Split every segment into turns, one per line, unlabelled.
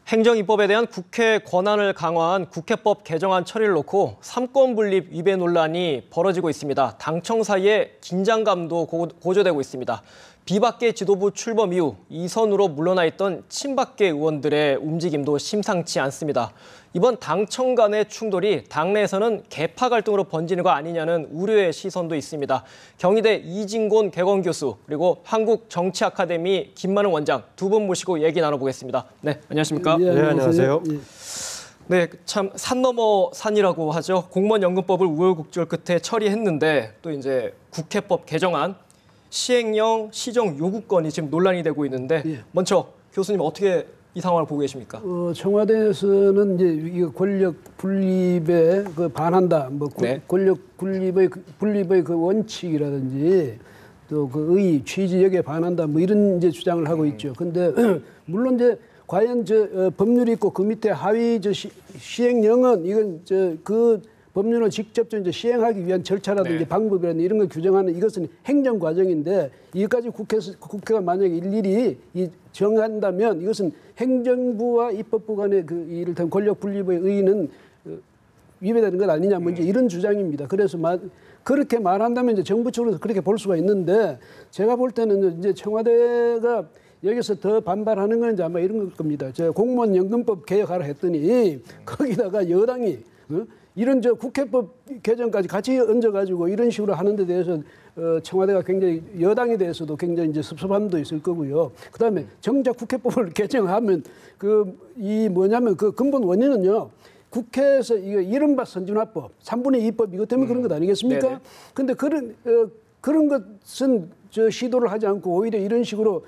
행정입법에 대한 국회 권한을 강화한 국회법 개정안 처리를 놓고 삼권 분립 위배 논란이 벌어지고 있습니다. 당청 사이에 긴장감도 고조되고 있습니다. 비박계 지도부 출범 이후 이선으로 물러나 있던 친박계 의원들의 움직임도 심상치 않습니다. 이번 당청 간의 충돌이 당내에서는 개파 갈등으로 번지는 거 아니냐는 우려의 시선도 있습니다. 경희대 이진곤 개건 교수 그리고 한국정치아카데미 김만웅 원장 두 분 모시고 얘기 나눠보겠습니다. 네, 안녕하십니까?
네, 안녕하세요.
네, 참 산 넘어 산이라고 하죠. 공무원연금법을 우여곡절 끝에 처리했는데 또 이제 국회법 개정안 시행령 시정 요구권이 지금 논란이 되고 있는데 먼저 교수님 어떻게 이 상황을 보고 계십니까?
청와대에서는 이제 이 권력 분립에 반한다. 권력 분립의 그 원칙이라든지 또 그 의 취지 여기에 반한다. 이런 이제 주장을 하고 있죠. 근데 물론 이제 과연 법률이 있고 그 밑에 하위 시행령은 이건 그 법률을 직접 이제 시행하기 위한 절차라든지 방법이라든지 이런 걸 규정하는 이것은 행정 과정인데 이것까지 국회가 만약에 일일이 정한다면 이것은 행정부와 입법부 간의 그 이를테면 권력 분립의 의의는 위배되는 것 아니냐 이제 이런 주장입니다. 그래서 그렇게 말한다면 이제 정부 쪽으로서 그렇게 볼 수가 있는데 제가 볼 때는 이제 청와대가 여기서 더 반발하는 건 이제 아마 이런 겁니다. 공무원 연금법 개혁하라 했더니 거기다가 여당이 이런 국회법 개정까지 같이 얹어가지고 이런 식으로 하는 데 대해서 청와대가 굉장히 여당에 대해서도 굉장히 이제 섭섭함도 있을 거고요. 그다음에 정작 국회법을 개정하면 뭐냐면 그 근본 원인은요. 국회에서 이른바 선진화법, 3분의 2법 이것 때문에 그런 것 아니겠습니까? 근데 그런 것은 시도를 하지 않고 오히려 이런 식으로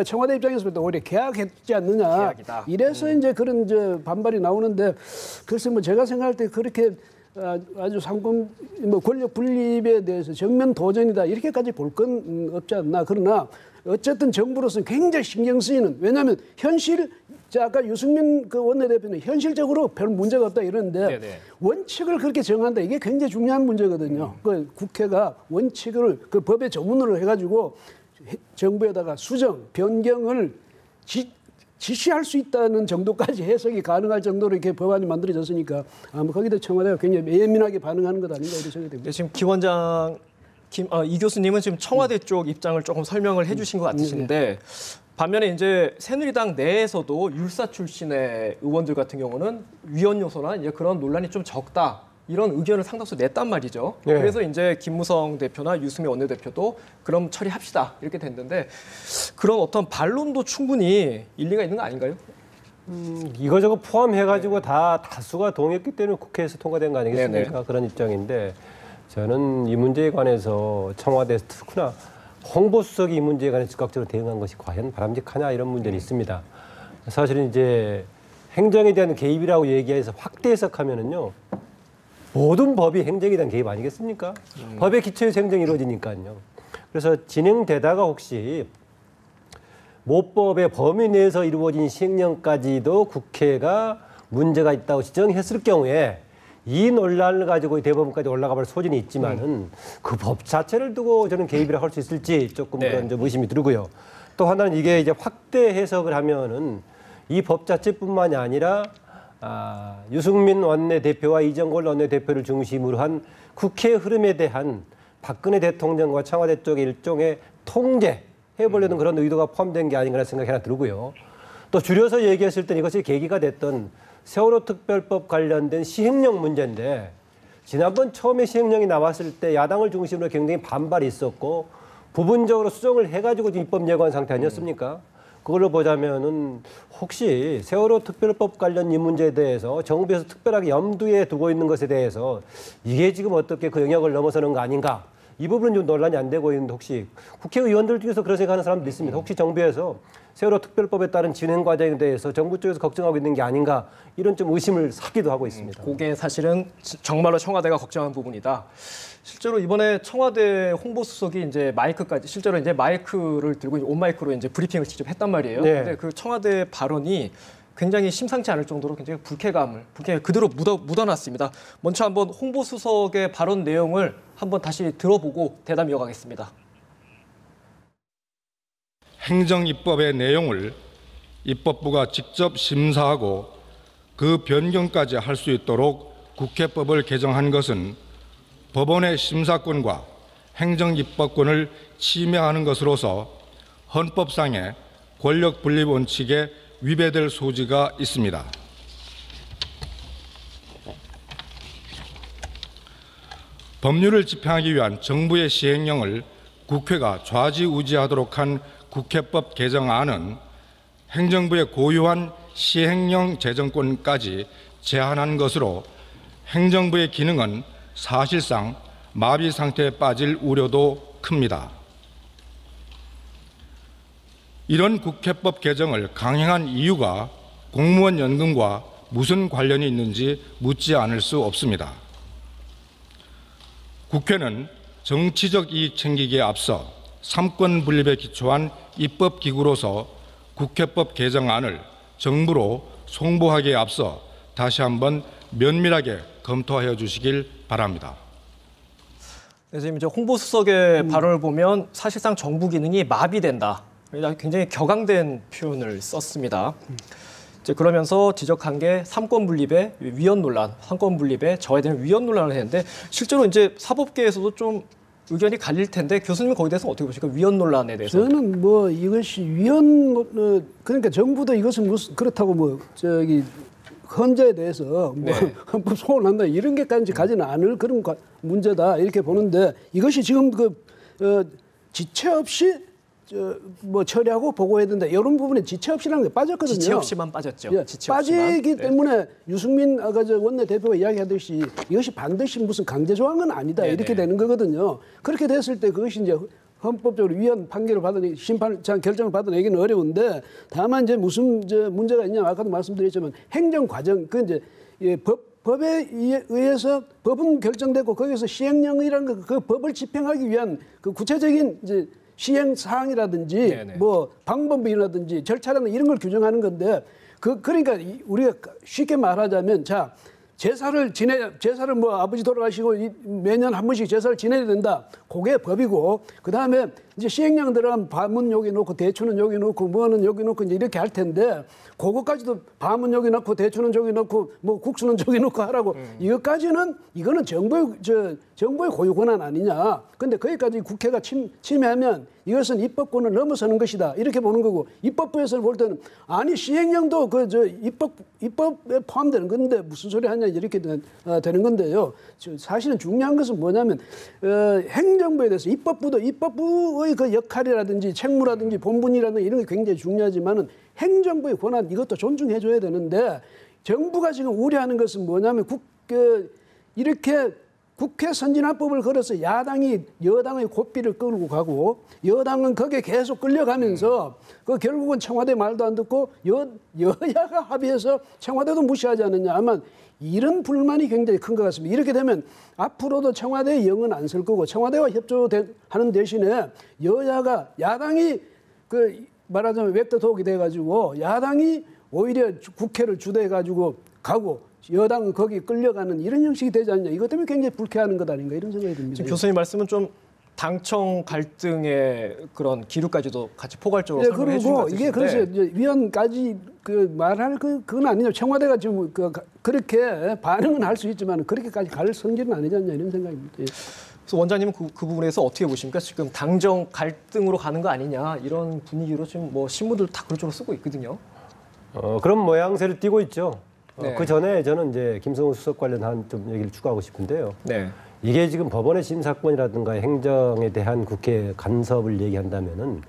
청와대 입장에서 볼 때 오히려 계약했지 않느냐.
계약이다.
이래서 이제 그런 반발이 나오는데 글쎄 제가 생각할 때 그렇게 아주 권력 분립에 대해서 정면 도전이다 이렇게까지 볼 건 없지 않나. 그러나 어쨌든 정부로서는 굉장히 신경 쓰이는 왜냐하면 아까 유승민 원내대표는 현실적으로 별 문제가 없다 이러는데 원칙을 그렇게 정한다 이게 굉장히 중요한 문제거든요. 국회가 원칙을 그 법의 조문으로 해가지고 정부에다가 수정, 변경을 지시할 수 있다는 정도까지 해석이 가능할 정도로 이렇게 법안이 만들어졌으니까 아마 거기다 청와대가 굉장히 예민하게 반응하는 것 아닌가 이런 생각이 됩니다.
지금 기 원장, 이 교수님은 지금 청와대 쪽 입장을 조금 설명을 해주신 것 같으신데 반면에 이제 새누리당 내에서도 율사 출신의 의원들 같은 경우는 위헌 요소나 이제 그런 논란이 좀 적다. 이런 의견을 상당수 냈단 말이죠. 그래서 이제 김무성 대표나 유승민 원내대표도 그럼 처리합시다. 이렇게 됐는데 그런 어떤 반론도 충분히 일리가 있는 거 아닌가요?
이거저거 포함해가지고 다수가 동의했기 때문에 국회에서 통과된 거 아니겠습니까? 그런 입장인데 저는 이 문제에 관해서 청와대에서 특히나 홍보수석이 이 문제에 관해서 즉각적으로 대응한 것이 과연 바람직하냐 이런 문제는 있습니다. 사실은 이제 행정에 대한 개입이라고 얘기해서 확대 해석하면은요. 모든 법이 행정에 대한 개입 아니겠습니까? 법의 기초에서 행정이 이루어지니까요. 그래서 진행되다가 혹시 모법의 범위 내에서 이루어진 시행령까지도 국회가 문제가 있다고 지정했을 경우에 이 논란을 가지고 대법원까지 올라가 볼 소진이 있지만은 그 법 자체를 두고 저는 개입이라고 할 수 있을지 조금 그런 좀 의심이 들고요. 또 하나는 이게 이제 확대 해석을 하면은 이 법 자체뿐만이 아니라 유승민 원내대표와 이정걸 원내대표를 중심으로 한 국회 흐름에 대한 박근혜 대통령과 청와대 쪽의 일종의 통제해보려는 그런 의도가 포함된 게 아닌가 생각이 하나 들고요. 또 줄여서 얘기했을 때 이것이 계기가 됐던 세월호 특별법 관련된 시행령 문제인데 지난번 처음에 시행령이 나왔을 때 야당을 중심으로 굉장히 반발이 있었고 부분적으로 수정을 해가지고 입법 예고한 상태 아니었습니까? 그걸로 보자면은 혹시 세월호 특별법 관련 이 문제에 대해서 정부에서 특별하게 염두에 두고 있는 것에 대해서 이게 지금 어떻게 그 영역을 넘어서는 거 아닌가? 이 부분은 좀 논란이 안 되고 있는데 혹시 국회의원들 중에서 그런 생각하는 사람도 있습니다. 혹시 정부에서 세월호 특별법에 따른 진행 과정에 대해서 정부 쪽에서 걱정하고 있는 게 아닌가 이런 좀 의심을 사기도 하고 있습니다.
그게 사실은 정말로 청와대가 걱정한 부분이다. 실제로 이번에 청와대 홍보수석이 이제 마이크까지 실제로 이제 마이크를 들고 온 마이크로 이제 브리핑을 직접 했단 말이에요. 근데 그 청와대 발언이 굉장히 심상치 않을 정도로 굉장히 불쾌가 그대로 묻어놨습니다. 먼저 한번 홍보수석의 발언 내용을 한번 다시 들어보고 대담 이어가겠습니다.
행정입법의 내용을 입법부가 직접 심사하고 그 변경까지 할 수 있도록 국회법을 개정한 것은 법원의 심사권과 행정입법권을 침해하는 것으로서 헌법상의 권력분립 원칙에 위배될 소지가 있습니다. 법률을 집행하기 위한 정부의 시행령을 국회가 좌지우지하도록 한 국회법 개정안은 행정부의 고유한 시행령 제정권까지 제한한 것으로 행정부의 기능은 사실상 마비 상태에 빠질 우려도 큽니다. 이런 국회법 개정을 강행한 이유가 공무원 연금과 무슨 관련이 있는지 묻지 않을 수 없습니다. 국회는 정치적 이익 챙기기에 앞서 삼권 분립에 기초한 입법기구로서 국회법 개정안을 정부로 송부하기에 앞서 다시 한번 면밀하게 검토하여 주시길 바랍니다.
네, 지금 이제 홍보수석의 발언을 보면 사실상 정부 기능이 마비된다. 굉장히 격앙된 표현을 썼습니다. 이제 그러면서 지적한 게 삼권 분립의 위헌 논란, 삼권 분립에 저해되는 위헌 논란을 했는데 실제로 이제 사법계에서도 좀 의견이 갈릴 텐데 교수님은 거기에 대해서 어떻게 보십니까? 위헌 논란에 대해서.
저는 뭐 이것이 위헌 그러니까 정부도 이것은 무슨 그렇다고 뭐 저기 헌재에 대해서 뭐
네.
헌법 소원한다 이런 게까지 가지는 않을 그런 문제다 이렇게 보는데 이것이 지금 지체 없이 뭐 처리하고 보고해야 된다 이런 부분에 지체 없이라는 게 빠졌거든요.
지체 없이만 빠졌죠.
예,
지체 없이만.
빠지기
네.
때문에 유승민 아까 저 원내대표가 이야기하듯이 이것이 반드시 무슨 강제 조항은 아니다
네네.
이렇게 되는 거거든요. 그렇게 됐을 때 그것이 이제 헌법적으로 위헌 판결을 받은 심판 결정을 받아내기는 어려운데 다만 이제 무슨 문제가 있냐 아까도 말씀드렸지만 행정 과정 그 이제 법에 의해서 법은 결정되고 거기서 시행령이라는 그 법을 집행하기 위한 그 구체적인 이제 시행 사항이라든지
네네.
뭐 방법이라든지 절차라든지 이런 걸 규정하는 건데 그러니까 우리가 쉽게 말하자면 자 제사를 뭐 아버지 돌아가시고 매년 한 번씩 제사를 지내야 된다. 그게 법이고 그다음에 이제 시행령 들어가면 밤은 여기 놓고 대추는 여기 놓고 뭐는 여기 놓고 이제 이렇게 할 텐데 그것까지도 밤은 여기 놓고 대추는 저기 놓고 뭐 국수는 저기 놓고 하라고 이거는 정부의 고유 권한 아니냐. 근데 거기까지 국회가 침해하면 이것은 입법권을 넘어서는 것이다. 이렇게 보는 거고 입법부에서 볼 때는 아니 시행령도 입법에 포함되는 건데 무슨 소리 하냐 이렇게 되는 건데요. 사실은 중요한 것은 뭐냐면 행정부에 대해서 입법부의 그 역할이라든지 책무라든지 본분이라든지 이런 게 굉장히 중요하지만은 행정부의 권한 이것도 존중해줘야 되는데 정부가 지금 우려하는 것은 뭐냐면 이렇게 국회 선진화법을 걸어서 야당이 여당의 고삐를 끌고 가고 여당은 거기에 계속 끌려가면서 그 결국은 청와대 말도 안 듣고 여야가 합의해서 청와대도 무시하지 않느냐. 아마 이런 불만이 굉장히 큰 것 같습니다. 이렇게 되면 앞으로도 청와대에 영은 안 쓸 거고 청와대와 협조하는 대신에 야당이 말하자면 웹더독이 돼가지고 야당이 오히려 국회를 주도해가지고 가고 여당은 거기 끌려가는 이런 형식이 되지 않냐. 이것 때문에 굉장히 불쾌하는 것 아닌가 이런 생각이 듭니다.
지금 교수님 말씀은 좀 당청 갈등의 그런 기류까지도 같이 포괄적으로 설명해 주신 것 같으신데.
이게 그래서 이제 위원까지 말할 그건 아니죠. 청와대가 지금 그렇게 반응은 할 수 있지만 그렇게까지 갈 성질은 아니지 않냐 이런 생각입니다. 예.
그래서 원장님은 그 부분에서 어떻게 보십니까? 지금 당정 갈등으로 가는 거 아니냐 이런 분위기로 지금 뭐 신문들 다 그런 쪽으로 쓰고 있거든요.
그런 모양새를 띠고 있죠.
네.
그 전에 저는 이제 김성우 수석 관련한 좀 얘기를 추가하고 싶은데요.
네.
이게 지금 법원의 심사권이라든가 행정에 대한 국회 간섭을 얘기한다면은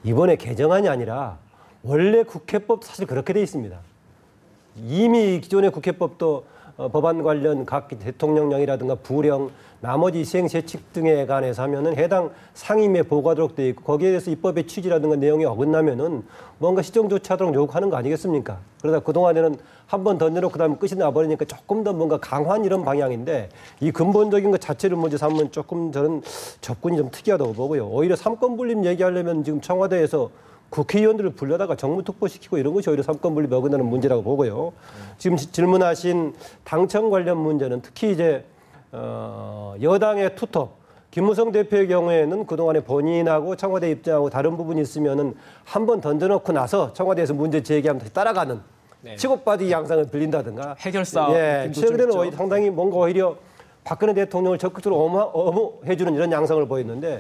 이번에 개정안이 아니라 원래 국회법 사실 그렇게 돼 있습니다. 이미 기존의 국회법도 법안 관련 각 대통령령이라든가 부령, 나머지 시행세칙 등에 관해서 하면은 해당 상임위에 보고하도록 돼 있고 거기에 대해서 입법의 취지라든가 내용이 어긋나면은 뭔가 시정 조치하도록 요구하는 거 아니겠습니까? 그러다 그동안에는 한 번 던져놓고 그다음에 끝이 나버리니까 조금 더 뭔가 강화한 이런 방향인데 이 근본적인 것 자체를 먼저 삼으면 조금 저는 접근이 좀 특이하다고 보고요. 오히려 삼권 분립 얘기하려면 지금 청와대에서 국회의원들을 불러다가 정무특보시키고 이런 것이 오히려 삼권 분립에 어긋나는 문제라고 보고요. 지금 질문하신 당청 관련 문제는 특히 이제 여당의 투톱, 김무성 대표의 경우에는 그동안에 본인하고 청와대 입장하고 다른 부분이 있으면은 한 번 던져놓고 나서 청와대에서 문제 제기하면 다시 따라가는 치고빠지기 양상을 빌린다든가.
해결사.
예, 최근에는 오히려 상당히 뭔가 오히려 박근혜 대통령을 적극적으로 엄호해주는 이런 양상을 보였는데,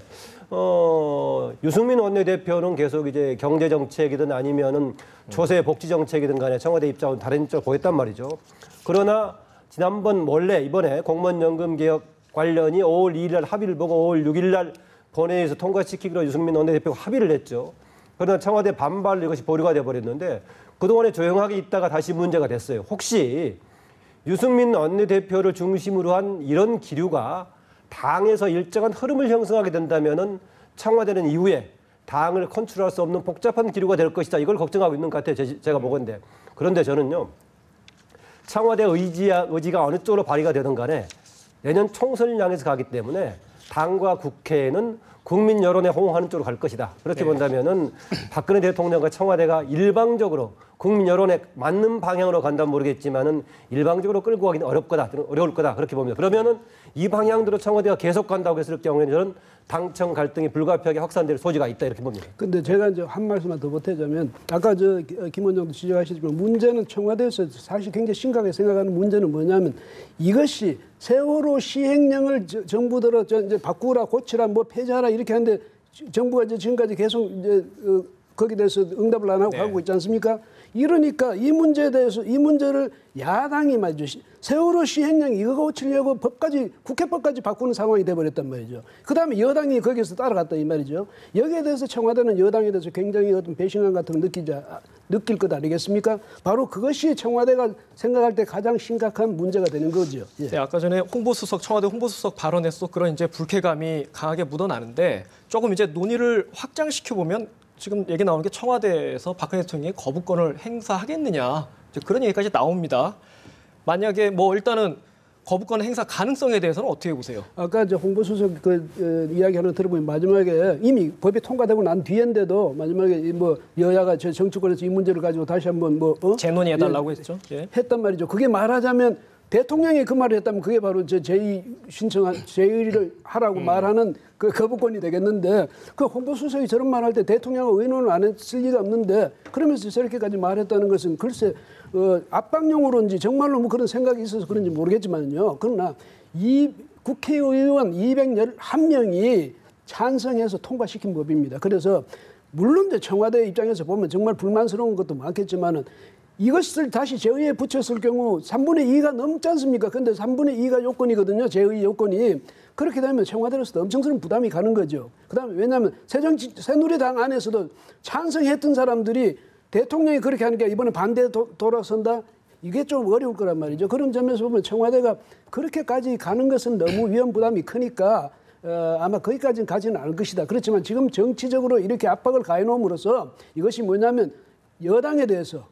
유승민 원내대표는 계속 이제 경제 정책이든 아니면은 조세 복지 정책이든 간에 청와대 입장은 다른 입장을 보였단 말이죠. 그러나 지난번 원래 이번에 공무원연금 개혁 관련이 5월 2일 날 합의를 보고 5월 6일 날 본회의에서 통과시키기로 유승민 원내대표가 합의를 했죠. 그러나 청와대 반발로 이것이 보류가 돼버렸는데 그동안에 조용하게 있다가 다시 문제가 됐어요. 혹시 유승민 원내대표를 중심으로 한 이런 기류가 당에서 일정한 흐름을 형성하게 된다면은 청와대는 이후에 당을 컨트롤할 수 없는 복잡한 기류가 될 것이다. 이걸 걱정하고 있는 것 같아요. 제가 보건데. 그런데 저는요. 청와대 의지가 어느 쪽으로 발휘가 되든 간에 내년 총선을 향해서 가기 때문에 당과 국회는 국민 여론에 호응하는 쪽으로 갈 것이다. 그렇게 본다면은 박근혜 대통령과 청와대가 일방적으로 국민 여론에 맞는 방향으로 간다면 모르겠지만은 일방적으로 끌고 가기는 어려울 거다. 그렇게 봅니다. 그러면은 이 방향대로 청와대가 계속 간다고 했을 경우에는 저는 당청 갈등이 불가피하게 확산될 소지가 있다 이렇게 봅니다.
근데 제가 이제 한 말씀만 더 보태자면 아까 김 원장도 지적하시지만 문제는 청와대에서 사실 굉장히 심각하게 생각하는 문제는 뭐냐면 이것이 세월호 시행령을 정부들은 이제 바꾸라 고치라 뭐 폐지하라 이렇게 하는데 정부가 이제 지금까지 계속 이제 거기에 대해서 응답을 안 하고 가고 있지 않습니까? 이러니까 이 문제에 대해서 이 문제를 야당이 말이죠. 세월호 시행령 이거 고치려고 국회법까지 바꾸는 상황이 돼버렸단 말이죠. 그다음에 여당이 거기에서 따라갔다 이 말이죠. 여기에 대해서 청와대는 여당에 대해서 굉장히 어떤 배신감 같은 걸 느낄 것 아니겠습니까? 바로 그것이 청와대가 생각할 때 가장 심각한 문제가 되는 거죠. 예.
네, 아까 전에 청와대 홍보수석 발언에서 그런 이제 불쾌감이 강하게 묻어나는데 조금 이제 논의를 확장시켜 보면 지금 얘기 나오는 게 청와대에서 박근혜 대통령이 거부권을 행사하겠느냐 이제 그런 얘기까지 나옵니다. 만약에 뭐 일단은 거부권 행사 가능성에 대해서는 어떻게 보세요?
아까 홍보수석 이야기 하나 들어보면 마지막에 이미 법이 통과되고 난 뒤인데도 마지막에 뭐 여야가 정치권에서 이 문제를 가지고 다시 한번
재논의해달라고 했죠. 예.
했단 말이죠. 그게 말하자면 대통령이 그 말을 했다면 그게 바로 제의를 하라고 말하는 그 거부권이 되겠는데 그 홍보수석이 저런 말할 때 대통령하고 의논을 안 했을 리가 없는데 그러면서 저렇게까지 말했다는 것은 글쎄 압박용으로인지 정말로 뭐 그런 생각이 있어서 그런지 모르겠지만요. 그러나 이 국회의원 211명이 찬성해서 통과시킨 법입니다. 그래서 물론 이제 청와대 입장에서 보면 정말 불만스러운 것도 많겠지만은 이것을 다시 제의에 붙였을 경우 3분의 2가 넘지 않습니까? 근데 3분의 2가 요건이거든요. 제의 요건이. 그렇게 되면 청와대로서도 엄청스러운 부담이 가는 거죠. 그다음에 왜냐하면 새누리당 안에서도 찬성했던 사람들이 대통령이 그렇게 하는 게 이번에 반대에 돌아선다? 이게 좀 어려울 거란 말이죠. 그런 점에서 보면 청와대가 그렇게까지 가는 것은 너무 위험 부담이 크니까 아마 거기까지는 가지는 않을 것이다. 그렇지만 지금 정치적으로 이렇게 압박을 가해놓음으로써 이것이 뭐냐면 여당에 대해서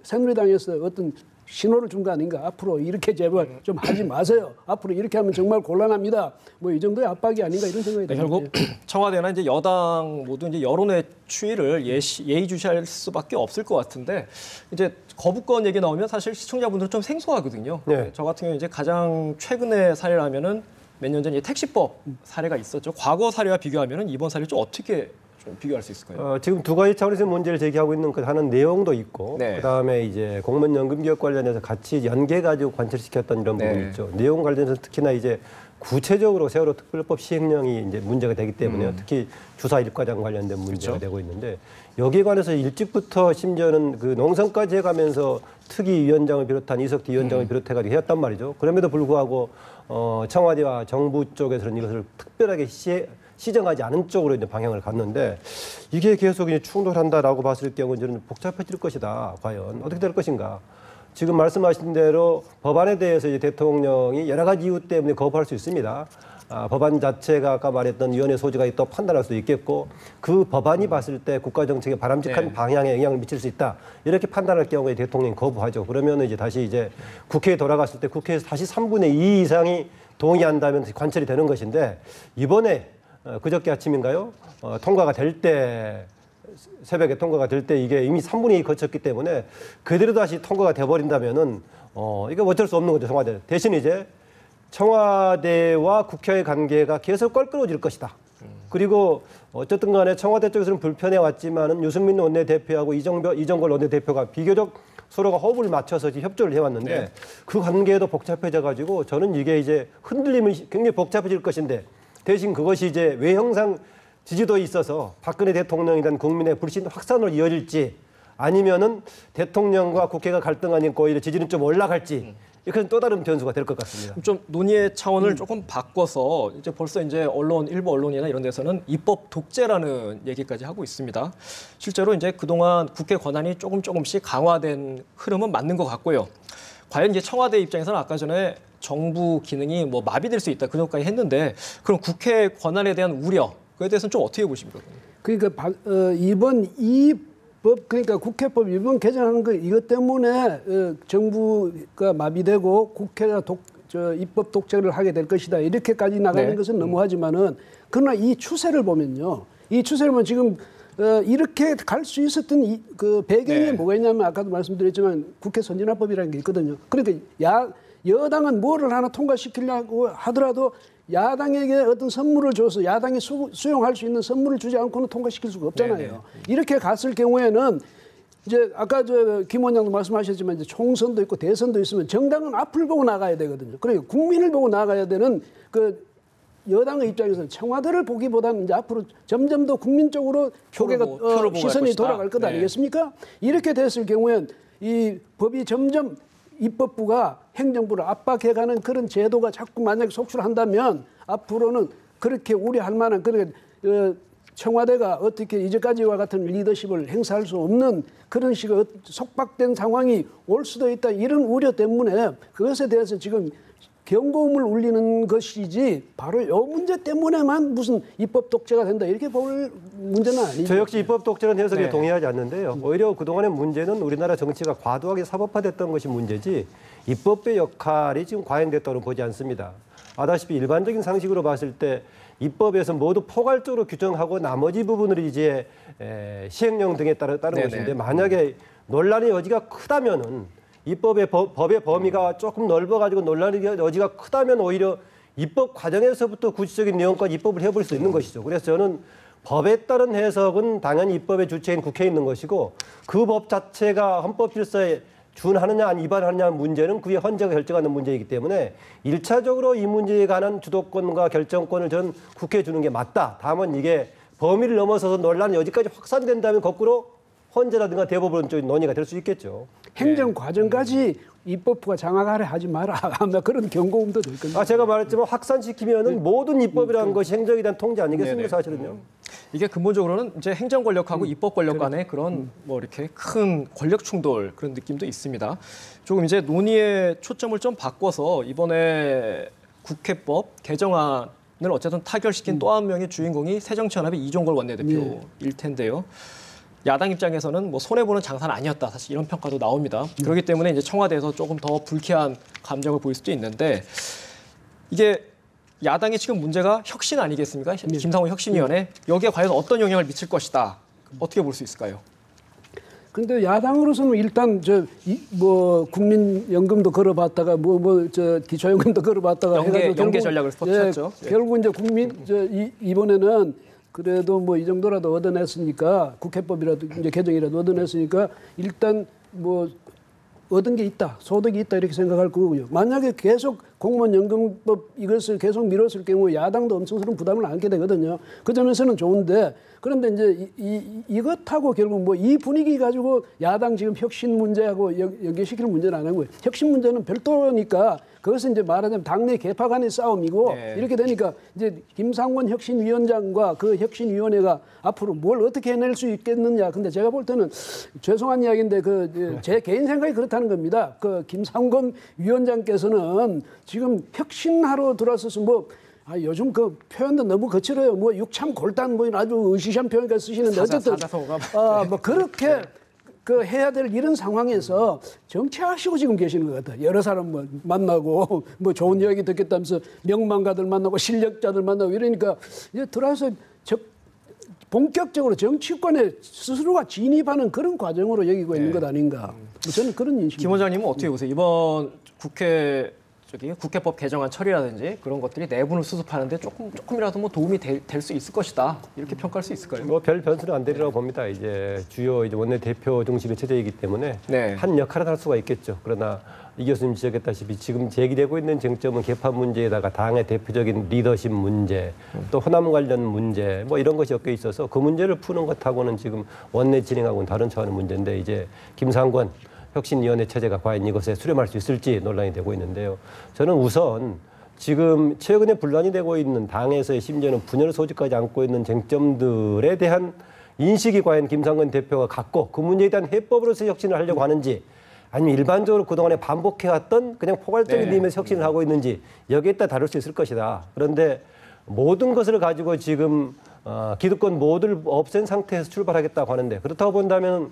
새누리당에서 어떤 신호를 준 거 아닌가. 앞으로 이렇게 제발 좀 하지 마세요. 앞으로 이렇게 하면 정말 곤란합니다. 뭐 이 정도의 압박이 아닌가 이런 생각이 듭니다.
결국 청와대나 이제 여당 모두 이제 여론의 추이를 예의주시할 수밖에 없을 것 같은데 이제 거부권 얘기 나오면 사실 시청자분들은 좀 생소하거든요.
네.
저 같은 경우 이제 가장 최근의 사례라면은 몇 년 전 택시법 사례가 있었죠. 과거 사례와 비교하면은 이번 사례 좀 어떻게 좀 비교할 수 있을까요?
지금 두 가지 차원에서 문제를 제기하고 있는 그 하는 내용도 있고,
네.
그다음에 이제 공무원연금 개혁 관련해서 같이 연계 가지고 관철시켰던 이런 부분이 있죠. 내용 관련해서 특히나 이제 구체적으로 세월호 특별법 시행령이 이제 문제가 되기 때문에 특히 주사 일과장 관련된 문제가 되고 있는데 여기에 관해서 일찍부터 심지어는 그 농성까지 해가면서 특위위원장을 비롯한 이석기 위원장을 비롯해가지고 해왔단 말이죠. 그럼에도 불구하고 청와대와 정부 쪽에서는 이것을 특별하게 시정하지 않은 쪽으로 이제 방향을 갔는데 이게 계속 이제 충돌한다라고 봤을 경우는 저는 복잡해질 것이다. 과연 어떻게 될 것인가? 지금 말씀하신 대로 법안에 대해서 이제 대통령이 여러 가지 이유 때문에 거부할 수 있습니다. 법안 자체가 아까 말했던 위원회 소지가 또 판단할 수도 있겠고 그 법안이 봤을 때 국가 정책에 바람직한 방향에 영향을 미칠 수 있다. 이렇게 판단할 경우에 대통령이 거부하죠. 그러면 이제 다시 이제 국회에 돌아갔을 때 국회에서 다시 3분의 2 이상이 동의한다면 관철이 되는 것인데 이번에 그저께 아침인가요? 통과가 될 때 새벽에 통과가 될 때 이게 이미 3분의 2 거쳤기 때문에 그대로 다시 통과가 돼버린다면은 이거 어쩔 수 없는 거죠. 청와대 대신 이제 청와대와 국회의 관계가 계속 껄끄러워질 것이다. 그리고 어쨌든 간에 청와대 쪽에서는 불편해 왔지만은 유승민 원내대표하고 이정걸 원내대표가 비교적 서로가 호흡을 맞춰서 협조를 해왔는데
네.
그 관계도 복잡해져 가지고 저는 이게 이제 흔들리면 굉장히 복잡해질 것인데 대신 그것이 이제 외형상 지지도에 있어서 박근혜 대통령에 대한 국민의 불신 확산으로 이어질지 아니면은 대통령과 국회가 갈등하니까 오히려 지지는 좀 올라갈지 이것은 또 다른 변수가 될 것 같습니다.
좀 논의의 차원을 조금 바꿔서 이제 벌써 이제 일부 언론이나 이런 데서는 입법 독재라는 얘기까지 하고 있습니다. 실제로 이제 그동안 국회 권한이 조금씩 강화된 흐름은 맞는 것 같고요. 과연 이제 청와대 입장에서는 아까 전에 정부 기능이 뭐 마비될 수 있다 그 정도까지 했는데 그럼 국회 권한에 대한 우려 그에 대해서는 좀 어떻게 보십니까?
그러니까 이번 이 법 그러니까 국회법 이번 개정하는 거 이것 때문에 정부가 마비되고 국회가 입법 독재를 하게 될 것이다 이렇게까지 나가는
네.
것은 너무하지만은 그러나 이 추세를 보면요 이 추세를 보면 지금 이렇게 갈 수 있었던 그 배경이
네.
뭐가 있냐면 아까도 말씀드렸지만 국회 선진화법이라는 게 있거든요. 그러니까 여당은 뭐를 하나 통과시키려고 하더라도 야당에게 어떤 선물을 줘서 야당이 수용할 수 있는 선물을 주지 않고는 통과시킬 수가 없잖아요.
네네.
이렇게 갔을 경우에는 이제 아까 김 원장도 말씀하셨지만 이제 총선도 있고 대선도 있으면 정당은 앞을 보고 나가야 되거든요. 그러니까 국민을 보고 나가야 되는 그 여당의 입장에서는 청와대를 보기보다는 이제 앞으로 점점 더 국민 쪽으로
표를 보고
시선이
갈 것이다.
돌아갈 것
네.
아니겠습니까? 이렇게 됐을 경우엔 이 법이 점점 입법부가 행정부를 압박해가는 그런 제도가 자꾸 만약에 속출한다면 앞으로는 그렇게 우려할 만한 그런 청와대가 어떻게 이제까지와 같은 리더십을 행사할 수 없는 그런 식의 속박된 상황이 올 수도 있다 이런 우려 때문에 그것에 대해서 지금 경고음을 울리는 것이지 바로 이 문제 때문에만 무슨 입법 독재가 된다 이렇게 볼 문제는 아니죠.
저 역시 입법 독재는 해석에
네.
동의하지 않는데요. 오히려 그동안의 문제는 우리나라 정치가 과도하게 사법화됐던 것이 문제지 입법의 역할이 지금 과잉됐다고 보지 않습니다. 아다시피 일반적인 상식으로 봤을 때 입법에서 모두 포괄적으로 규정하고 나머지 부분을 이제 시행령 등에 따른
네네.
것인데 만약에 논란의 여지가 크다면은 법의 범위가 조금 넓어가지고 논란의 여지가 크다면 오히려 입법 과정에서부터 구체적인 내용까지 입법을 해볼 수 있는 것이죠. 그래서 저는 법에 따른 해석은 당연히 입법의 주체인 국회에 있는 것이고 그 법 자체가 헌법 질서에 준하느냐 아니 위반하느냐 문제는 그게 헌재가 결정하는 문제이기 때문에 1차적으로 이 문제에 관한 주도권과 결정권을 저는 국회에 주는 게 맞다. 다만 이게 범위를 넘어서서 논란이 여기까지 확산된다면 거꾸로 헌재라든가 대법원 쪽의 논의가 될 수 있겠죠.
행정 과정까지 입법부가 장악하려 하지 마라. 아마 그런 경고음도 될 겁니다.
제가 말했지만 확산시키면은 모든 입법이라는 것이 행정에 대한 통제 아니겠습니까,
네네.
사실은요?
이게 근본적으로는 이제 행정 권력하고 입법 권력 간의 그런 뭐 이렇게 큰 권력 충돌 그런 느낌도 있습니다. 조금 이제 논의의 초점을 좀 바꿔서 이번에 국회법 개정안을 어쨌든 타결시킨 또 한 명의 주인공이 새정치연합의 이종걸 원내대표일 텐데요. 야당 입장에서는 뭐 손해보는 장사는 아니었다. 사실 이런 평가도 나옵니다. 그렇기 때문에 이제 청와대에서 조금 더 불쾌한 감정을 보일 수도 있는데 이게 야당의 지금 문제가 혁신 아니겠습니까? 김상호 혁신위원회. 여기에 과연 어떤 영향을 미칠 것이다. 어떻게 볼 수 있을까요?
근데 야당으로서는 일단 국민연금도 걸어봤다가 기초연금도 걸어봤다가
연계 전략을 펼쳤죠.
결국 이제 이번에는 그래도 뭐 이 정도라도 얻어냈으니까 국회법이라도 이제 개정이라도 얻어냈으니까 일단 뭐 얻은 게 있다, 소득이 있다 이렇게 생각할 거고요. 만약에 계속 공무원연금법 이것을 계속 미뤘을 경우 야당도 엄청스러운 부담을 안게 되거든요. 그 점에서는 좋은데 그런데 이제 이것하고 결국 뭐 이 분위기 가지고 야당 지금 혁신 문제하고 연계시키는 문제는 안 하고요. 혁신 문제는 별도니까 그것은 이제 말하자면 당내 계파 간의 싸움이고
네.
이렇게 되니까 이제 김상원 혁신위원장과 그 혁신위원회가 앞으로 뭘 어떻게 해낼 수 있겠느냐. 근데 제가 볼 때는 죄송한 이야기인데 제 개인 생각이 그렇다는 겁니다. 그 김상원 위원장께서는 지금 혁신하러 들어와서 요즘 그 표현도 너무 거칠어요. 육참 골단 아주 으시시한 표현까지 쓰시는데 어쨌든 그렇게 해야 될 이런 상황에서 정치하시고 지금 계시는 것 같아요. 여러 사람 만나고 좋은 이야기 듣겠다면서 명망가들 만나고 실력자들 만나고 이러니까 이제 들어와서 본격적으로 정치권에 스스로가 진입하는 그런 과정으로 여기고 있는 것 아닌가. 저는 그런 인식입니다.
김 원장님은 어떻게 보세요? 이번 국회 국회법 개정안 처리라든지 그런 것들이 내분을 수습하는데 조금이라도 뭐 도움이 될 수 있을 것이다. 이렇게 평가할 수 있을까요?
뭐 별 변수는 안 되리라고 봅니다. 이제 주요 원내 대표 중심의 체제이기 때문에
네.
한 역할을 할 수가 있겠죠. 그러나 이 교수님 지적했다시피 지금 제기되고 있는 쟁점은 개판 문제에다가 당의 대표적인 리더십 문제, 또 호남 관련 문제, 뭐 이런 것이 엮여 있어서 그 문제를 푸는 것하고는 지금 원내 진행하고는 다른 차원의 문제인데 이제 김상권 혁신위원회 체제가 과연 이것에 수렴할 수 있을지 논란이 되고 있는데요. 저는 우선 지금 최근에 분란이 되고 있는 당에서의 심지어는 분열 소지까지 안고 있는 쟁점들에 대한 인식이 과연 김상권 대표가 갖고 그 문제에 대한 해법으로서 혁신을 하려고 하는지 아니면 일반적으로 그동안에 반복해왔던 그냥 포괄적인 의미에서 혁신을 하고 있는지 여기에 따라 다룰 수 있을 것이다. 그런데 모든 것을 가지고 지금 기득권 모두를 없앤 상태에서 출발하겠다고 하는데 그렇다고 본다면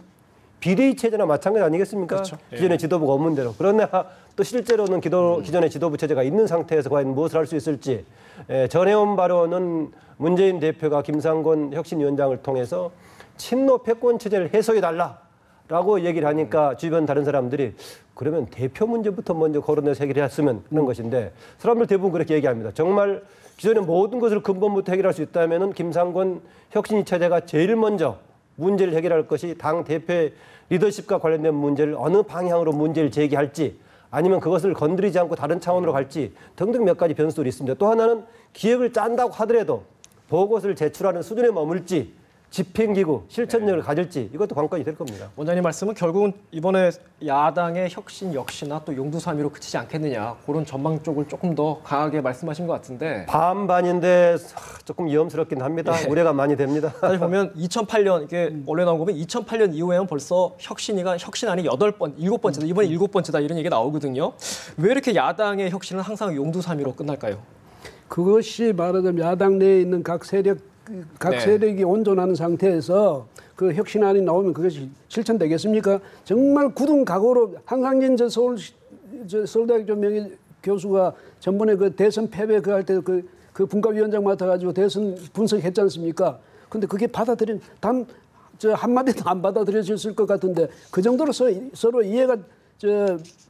비대위 체제나 마찬가지 아니겠습니까?
그렇죠.
기존의 지도부가 없는 대로. 그러나 또 실제로는 기존의 지도부 체제가 있는 상태에서 과연 무엇을 할 수 있을지 전해온 바로는 문재인 대표가 김상권 혁신위원장을 통해서 친노 패권 체제를 해소해달라라고 얘기를 하니까 주변 다른 사람들이 그러면 대표 문제부터 먼저 거론해서 해결했으면 하는 것인데 사람들 대부분 그렇게 얘기합니다. 정말 기존의 모든 것을 근본부터 해결할 수 있다면 김상권 혁신 체제가 제일 먼저 문제를 해결할 것이 당 대표의 리더십과 관련된 문제를 어느 방향으로 문제를 제기할지 아니면 그것을 건드리지 않고 다른 차원으로 갈지 등등 몇 가지 변수들이 있습니다. 또 하나는 기획을 짠다고 하더라도 보고서를 제출하는 수준에 머물지 집행기구, 실천력을 가질지 이것도 관건이 될 겁니다.
원장님 말씀은 결국은 이번에 야당의 혁신 역시나 또 용두사미로 그치지 않겠느냐 그런 전망 쪽을 조금 더 강하게 말씀하신 것 같은데
반반인데 조금 위험스럽긴 합니다. 우려가 많이 됩니다.
사실 보면 2008년 이게 원래 나온 거 보면 2008년 이후에는 벌써 혁신안이 7번째다 이번에 7번째다 이런 얘기가 나오거든요. 왜 이렇게 야당의 혁신은 항상 용두사미로 끝날까요?
그것이 말하자면 야당 내에 있는 각 세력이 온전하는 상태에서 그 혁신안이 나오면 그것이 실천되겠습니까? 정말 굳은 각오로 한상진 서울대학교 명예 교수가 전번에 그 대선 패배 할 때 그 분과위원장 맡아가지고 대선 분석했지 않습니까? 근데 그게 한마디도 안 받아들여졌을 것 같은데 그 정도로 서로 이해가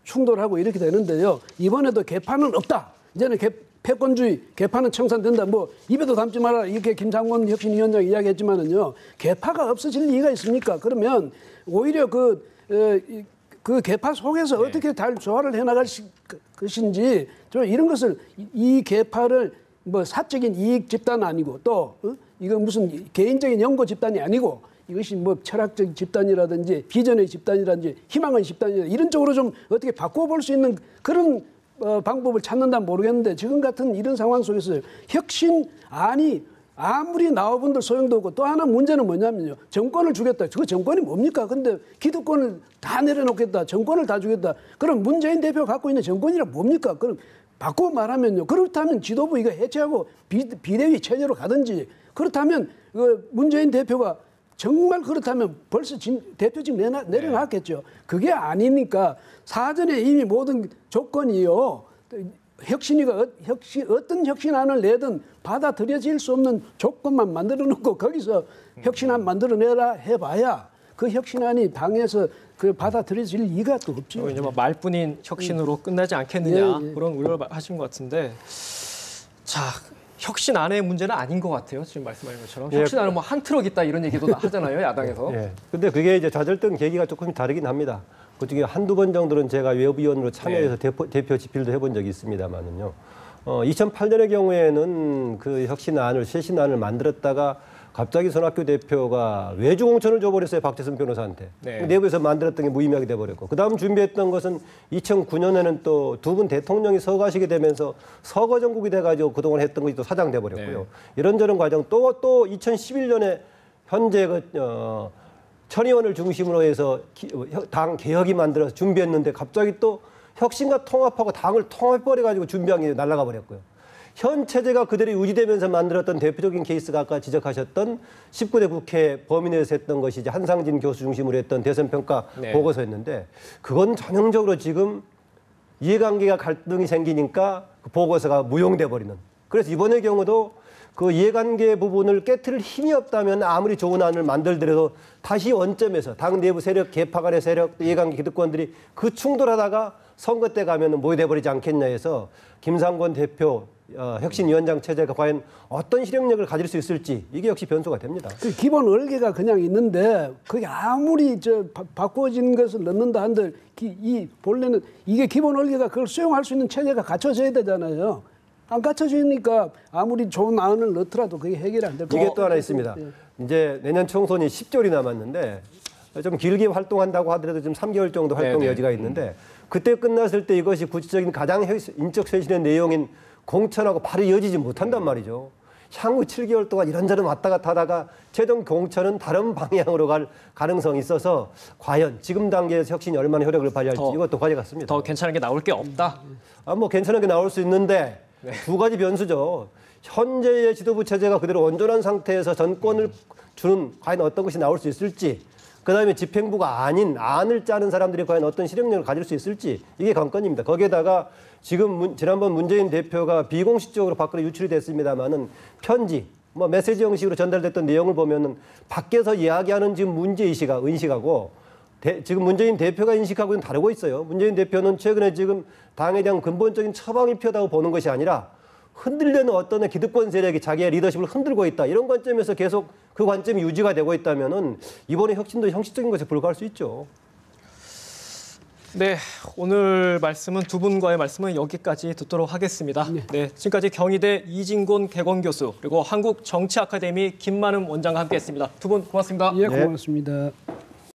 충돌하고 이렇게 되는데요. 이번에도 개판은 없다. 이제는 패권주의, 개파는 청산된다. 뭐 입에도 담지 마라. 이렇게 김상권 혁신위원장이 이야기했지만은요. 개파가 없어질 리가 있습니까? 그러면 오히려 그 개파 속에서 어떻게 잘 조화를 해나갈 것인지 이런 것을 이 개파를 뭐 사적인 이익 집단 아니고 또 이거 무슨 개인적인 연고 집단이 아니고 이것이 뭐 철학적 집단이라든지 비전의 집단이라든지 희망의 집단이라든지 이런 쪽으로 좀 어떻게 바꿔볼 수 있는 그런 방법을 찾는다면 모르겠는데 지금 같은 이런 상황 속에서 혁신안이 아무리 나와본들 소용도 없고 또 하나 문제는 뭐냐면요. 정권을 주겠다. 그 정권이 뭡니까? 근데 기득권을 다 내려놓겠다. 정권을 다 주겠다. 그럼 문재인 대표가 갖고 있는 정권이라 뭡니까? 그럼 바꿔 말하면요. 그렇다면 지도부 이거 해체하고 비대위 체제로 가든지 그렇다면 문재인 대표가 정말 그렇다면 벌써 대표직 내려놨겠죠. 그게 아니니까 사전에 이미 모든 조건이요. 어떤 혁신안을 내든 받아들여질 수 없는 조건만 만들어 놓고 거기서 혁신안 만들어내라 해봐야 그 혁신안이 당에서 받아들여질 리가 또 없죠.
이제 말뿐인 혁신으로 끝나지 않겠느냐 그런 우려를 하신 것 같은데 자. 혁신안의 문제는 아닌 것 같아요. 지금 말씀하신 것처럼. 혁신안은 뭐 한 트럭 있다 이런 얘기도 하잖아요. 야당에서.
근데 그게 이제 좌절된 계기가 조금 다르긴 합니다. 그중에 한두 번 정도는 제가 외부위원으로 참여해서 대표 집필도 해본 적이 있습니다만은요. 2008년의 경우에는 그 혁신안을, 쇄신안을 만들었다가 갑자기 손학규 대표가 외주 공천을 줘버렸어요. 박재선 변호사한테. 내부에서 만들었던 게 무의미하게 돼버렸고. 그다음 준비했던 것은 2009년에는 또 두 분 대통령이 서거하시게 되면서 서거 정국이 돼가지고 그동안 했던 것이 또 사장돼 버렸고요. 이런저런 과정 또 2011년에 현재 천 의원을 중심으로 해서 당 개혁이 만들어서 준비했는데 갑자기 또 혁신과 통합하고 당을 통합해버려가지고 준비한 게 날아가 버렸고요. 현 체제가 그대로 유지되면서 만들었던 대표적인 케이스가 아까 지적하셨던 19대 국회 범위 내에서 했던 것이 이제 한상진 교수 중심으로 했던 대선평가 보고서였는데 그건 전형적으로 지금 이해관계가 갈등이 생기니까 그 보고서가 무용돼 버리는. 그래서 이번의 경우도 그 이해관계 부분을 깨트릴 힘이 없다면 아무리 좋은 안을 만들더라도 다시 원점에서 당 내부 세력, 개파 간의 세력, 이해관계 기득권들이 그 충돌하다가 선거 때 가면 모여돼 버리지 않겠냐 해서 김상곤 대표 혁신위원장 체제가 과연 어떤 실행력을 가질 수 있을지 이게 역시 변수가 됩니다.
그 기본 얼개가 그냥 있는데 그게 아무리 바꿔진 것을 넣는다 한들 이 본래는 이게 기본 얼개가 그걸 수용할 수 있는 체제가 갖춰져야 되잖아요. 안 갖춰지니까 아무리 좋은 안을 넣더라도 그게 해결이 안 되고.
이게 또 하나 있습니다. 이제 내년 총선이 10개월이 남았는데 좀 길게 활동한다고 하더라도 지금 3개월 정도 활동 여지가 있는데 그때 끝났을 때 이것이 구체적인 가장 인적 쇄신의 내용인 공천하고 바로 이어지지 못한단 말이죠. 향후 7개월 동안 이런저런 왔다 갔다 하다가 최종 공천은 다른 방향으로 갈 가능성이 있어서 과연 지금 단계에서 혁신이 얼마나 효력을 발휘할지 이것도 과제 같습니다.
더 괜찮은 게 나올 게 없다.
뭐 괜찮은 게 나올 수 있는데 두 가지 변수죠. 현재의 지도부 체제가 그대로 온전한 상태에서 전권을 주는 과연 어떤 것이 나올 수 있을지, 그다음에 집행부가 아닌 안을 짜는 사람들이 과연 어떤 실행력을 가질 수 있을지 이게 관건입니다. 거기에다가 지금 지난번 문재인 대표가 비공식적으로 밖으로 유출이 됐습니다마는 편지, 메시지 형식으로 전달됐던 내용을 보면은 밖에서 이야기하는 지금 인식하고 지금 문재인 대표가 인식하고는 다르고 있어요. 문재인 대표는 최근에 지금 당에 대한 근본적인 처방이 필요하다고 보는 것이 아니라 흔들려는 어떤 기득권 세력이 자기의 리더십을 흔들고 있다. 이런 관점에서 계속 그 관점이 유지가 되고 있다면은 이번에 혁신도 형식적인 것에 불과할 수 있죠.
네, 오늘 말씀은 두 분과의 말씀은 여기까지 듣도록 하겠습니다. 네, 지금까지 경희대 이진곤 개건 교수 그리고 한국정치아카데미 김만음 원장과 함께했습니다. 두 분 고맙습니다.
예, 고맙습니다.